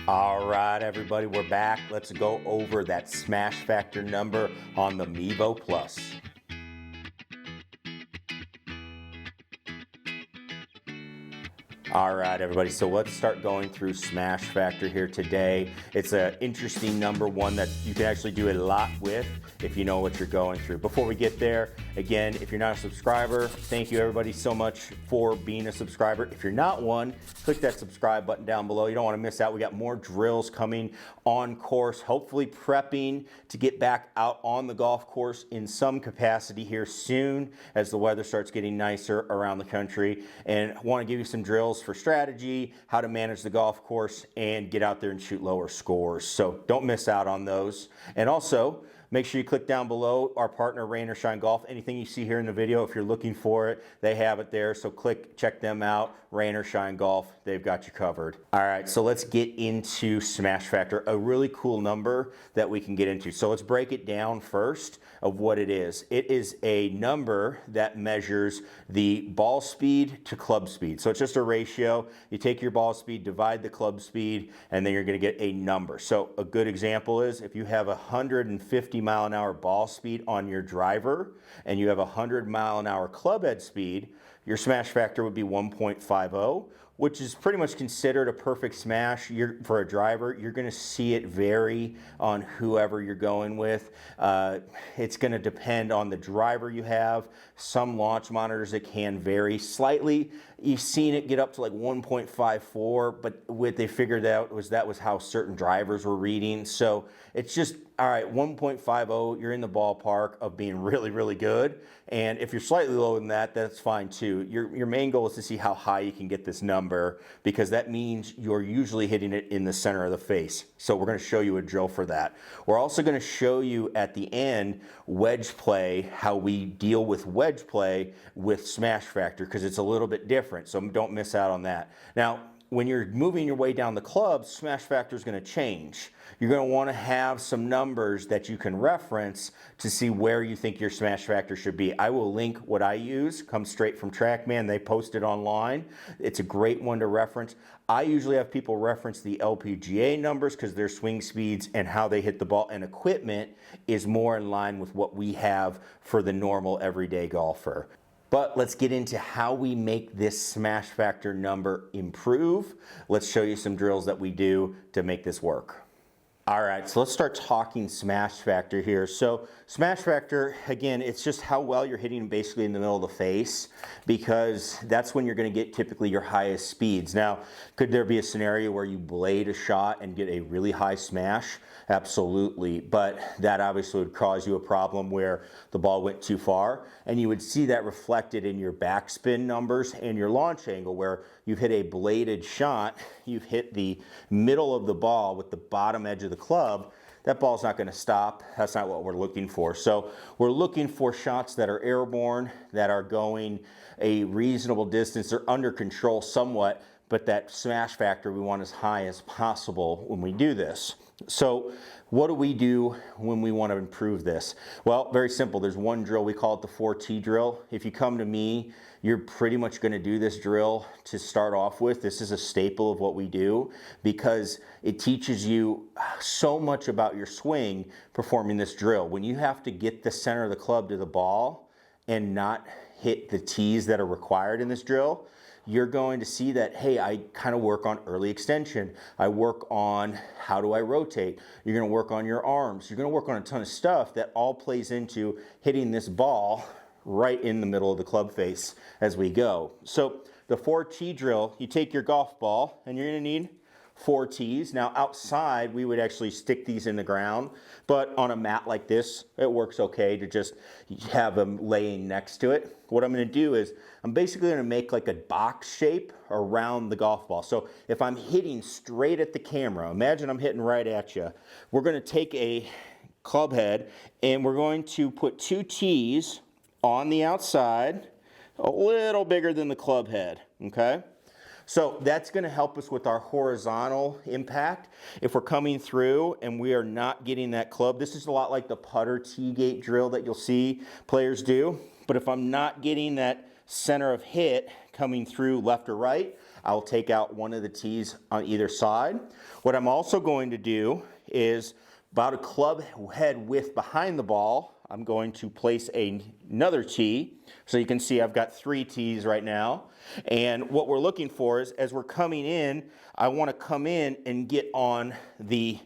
All right, everybody, we're back. Let's go over that smash factor number on the Mevo Plus. All right, everybody, so let's start going through smash factor here today. It's an interesting number, one that you can actually do a lot with if you know what you're going through. Before we get there, again, if you're not a subscriber, thank you everybody so much for being a subscriber. If you're not one, click that subscribe button down below. You don't want to miss out. We got more drills coming on course, hopefully prepping to get back out on the golf course in some capacity here soon as the weather starts getting nicer around the country. And I want to give you some drills for strategy, how to manage the golf course, and get out there and shoot lower scores. So don't miss out on those. And also, make sure you click down below our partner, Rain or Shine Golf. Anything you see here in the video, if you're looking for it, they have it there. So check them out, Rain or Shine Golf. They've got you covered. All right, so let's get into smash factor, a really cool number that we can get into. So let's break it down first of what it is. It is a number that measures the ball speed to club speed. So it's just a ratio. You take your ball speed, divide the club speed, and then you're going to get a number. So a good example is if you have 150-mile-an-hour ball speed on your driver and you have 100-mile-an-hour club head speed, your smash factor would be 1.50, which is pretty much considered a perfect smash. For a driver, you're going to see it vary on whoever you're going with. It's going to depend on the driver you have. Some launch monitors, it can vary slightly. You've seen it get up to like 1.54, but what they figured out was that was how certain drivers were reading. So it's just, all right, 1.50, you're in the ballpark of being really, really good. And if you're slightly lower than that, that's fine too. Your main goal is to see how high you can get this number, because that means you're usually hitting it in the center of the face. So we're going to show you a drill for that. We're also going to show you at the end wedge play, how we deal with wedge play with smash factor, because it's a little bit different. So don't miss out on that. Now, when you're moving your way down the club, smash factor is going to change. You're going to want to have some numbers that you can reference to see where you think your smash factor should be. I will link what I use, comes straight from TrackMan. They post it online. It's a great one to reference. I usually have people reference the LPGA numbers because their swing speeds and how they hit the ball and equipment is more in line with what we have for the normal everyday golfer. But let's get into how we make this smash factor number improve. Let's show you some drills that we do to make this work. All right, so let's start talking smash factor here. So smash factor, again, it's just how well you're hitting basically in the middle of the face, because that's when you're going to get typically your highest speeds. Now, could there be a scenario where you blade a shot and get a really high smash? Absolutely, but that obviously would cause you a problem where the ball went too far, and you would see that reflected in your backspin numbers and your launch angle, where you've hit a bladed shot, you've hit the middle of the ball with the bottom edge of the club. That ball's not going to stop. That's not what we're looking for. So we're looking for shots that are airborne, that are going a reasonable distance. They're under control somewhat, but that smash factor we want as high as possible when we do this. So what do we do when we want to improve this? Well, very simple. There's one drill. We call it the 4T drill. If you come to me, you're pretty much going to do this drill to start off with. This is a staple of what we do because it teaches you so much about your swing performing this drill. When you have to get the center of the club to the ball and not hit the tees that are required in this drill, you're going to see that, hey, I kind of work on early extension. I work on how do I rotate. You're going to work on your arms. You're going to work on a ton of stuff that all plays into hitting this ball right in the middle of the club face as we go. So the 4T drill, you take your golf ball and you're going to need 4 tees. Now outside, we would actually stick these in the ground, but on a mat like this, it works okay to just have them laying next to it. What I'm going to do is I'm basically going to make like a box shape around the golf ball. So if I'm hitting straight at the camera, imagine I'm hitting right at you. We're going to take a club head and we're going to put 2 tees on the outside, a little bigger than the club head, okay? So that's going to help us with our horizontal impact. If we're coming through and we are not getting that club, this is a lot like the putter tee gate drill that you'll see players do. But if I'm not getting that center of hit coming through left or right, I'll take out one of the tees on either side. What I'm also going to do is about a club head width behind the ball, I'm going to place another tee. So you can see I've got 3 tees right now. And what we're looking for is, as we're coming in, I want to come in and get on the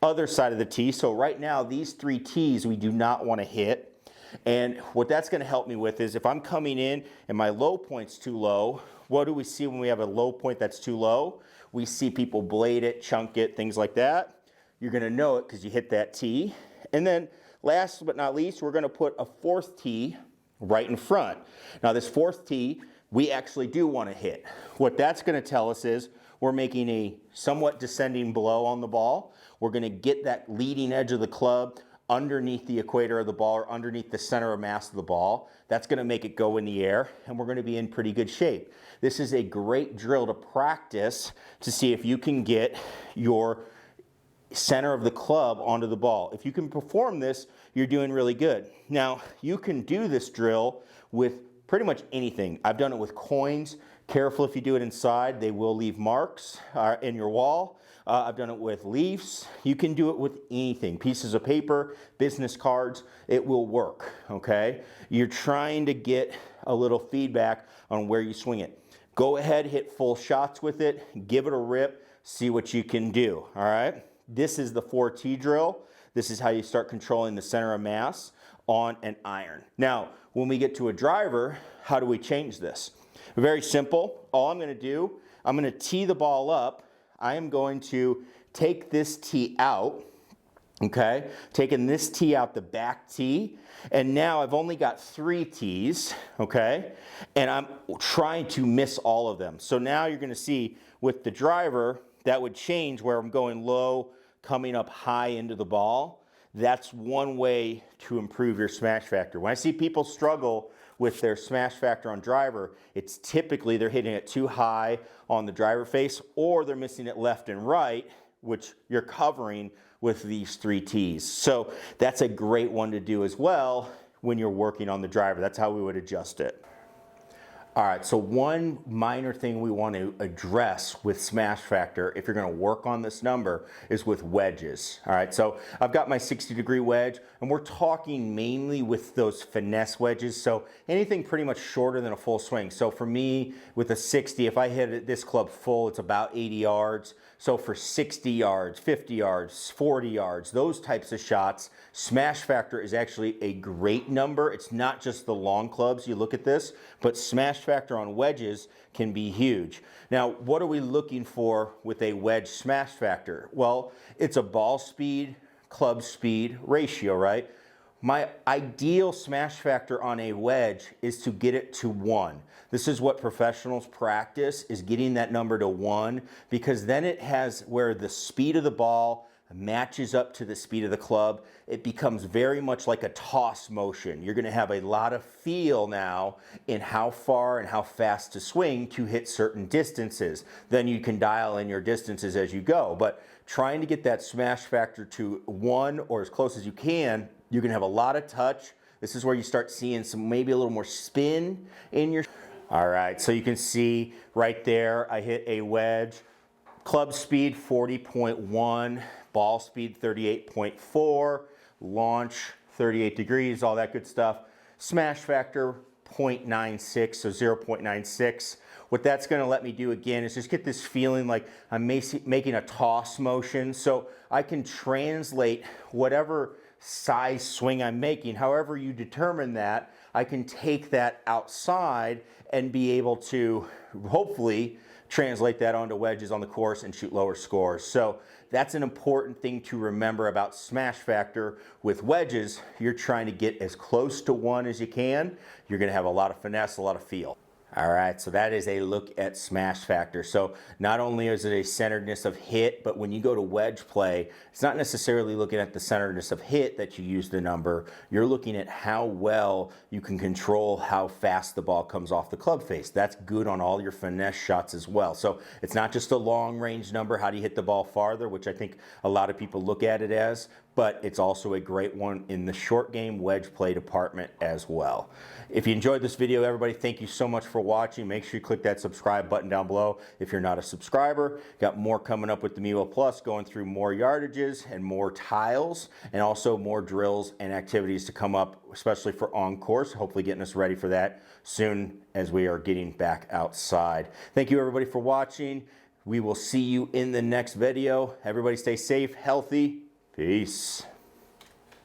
other side of the tee. So right now, these 3 tees we do not want to hit. And what that's going to help me with is if I'm coming in and my low point's too low, what do we see when we have a low point that's too low? We see people blade it, chunk it, things like that. You're going to know it because you hit that tee. And then last but not least, we're going to put a 4th tee right in front. Now this 4th tee, we actually do want to hit. What that's going to tell us is we're making a somewhat descending blow on the ball. We're going to get that leading edge of the club underneath the equator of the ball or underneath the center of mass of the ball. That's going to make it go in the air, and we're going to be in pretty good shape. This is a great drill to practice to see if you can get your center of the club onto the ball. If you can perform this, you're doing really good. Now, you can do this drill with pretty much anything. I've done it with coins. Careful if you do it inside, they will leave marks in your wall. I've done it with leaves. You can do it with anything. Pieces of paper, business cards, it will work, okay? You're trying to get a little feedback on where you swing it. Go ahead, hit full shots with it, give it a rip, see what you can do, all right? This is the 4T drill. This is how you start controlling the center of mass on an iron. Now, when we get to a driver, how do we change this? Very simple. All I'm going to do, I'm going to tee the ball up. I am going to take this tee out, okay? Taking this tee out, the back tee, and now I've only got 3 tees, okay? And I'm trying to miss all of them. So now you're going to see with the driver, that would change where I'm going low, coming up high into the ball. That's one way to improve your smash factor. When I see people struggle with their smash factor on driver, it's typically they're hitting it too high on the driver face, or they're missing it left and right, which you're covering with these 3 tees. So that's a great one to do as well when you're working on the driver. That's how we would adjust it. All right, so one minor thing we want to address with smash factor, if you're going to work on this number, is with wedges. All right, so I've got my 60-degree wedge, and we're talking mainly with those finesse wedges, so anything pretty much shorter than a full swing. So for me, with a 60, if I hit this club full, it's about 80 yards. So for 60 yards, 50 yards, 40 yards, those types of shots, smash factor is actually a great number. It's not just the long clubs, you look at this, but smash factor on wedges can be huge. Now, what are we looking for with a wedge smash factor? Well, it's a ball speed, club speed ratio, right? My ideal smash factor on a wedge is to get it to 1. This is what professionals practice, is getting that number to 1, because then it has where the speed of the ball matches up to the speed of the club. It becomes very much like a toss motion. You're going to have a lot of feel now in how far and how fast to swing to hit certain distances. Then you can dial in your distances as you go. But trying to get that smash factor to 1 or as close as you can, you're going to have a lot of touch. This is where you start seeing some, maybe a little more spin in your... All right, so you can see right there, I hit a wedge. Club speed 40.1, ball speed 38.4, launch 38 degrees, all that good stuff. Smash factor 0.96, so 0.96. What that's going to let me do again is just get this feeling like I'm making a toss motion, so I can translate whatever size swing I'm making, however you determine that, I can take that outside and be able to hopefully translate that onto wedges on the course and shoot lower scores. So that's an important thing to remember about smash factor. With wedges, you're trying to get as close to 1 as you can. You're going to have a lot of finesse, a lot of feel. All right, so that is a look at smash factor. So not only is it a centeredness of hit, but when you go to wedge play, it's not necessarily looking at the centeredness of hit that you use the number. You're looking at how well you can control how fast the ball comes off the club face. That's good on all your finesse shots as well. So it's not just a long range number, how do you hit the ball farther, which I think a lot of people look at it as, but it's also a great one in the short game wedge play department as well. If you enjoyed this video, everybody, thank you so much for watching. watching. Make sure you click that subscribe button down below if you're not a subscriber. Got more coming up with the Mevo Plus, going through more yardages and more tiles, and also more drills and activities to come up, especially for on course. Hopefully getting us ready for that soon as we are getting back outside. Thank you everybody for watching. We will see you in the next video. Everybody stay safe, healthy. Peace.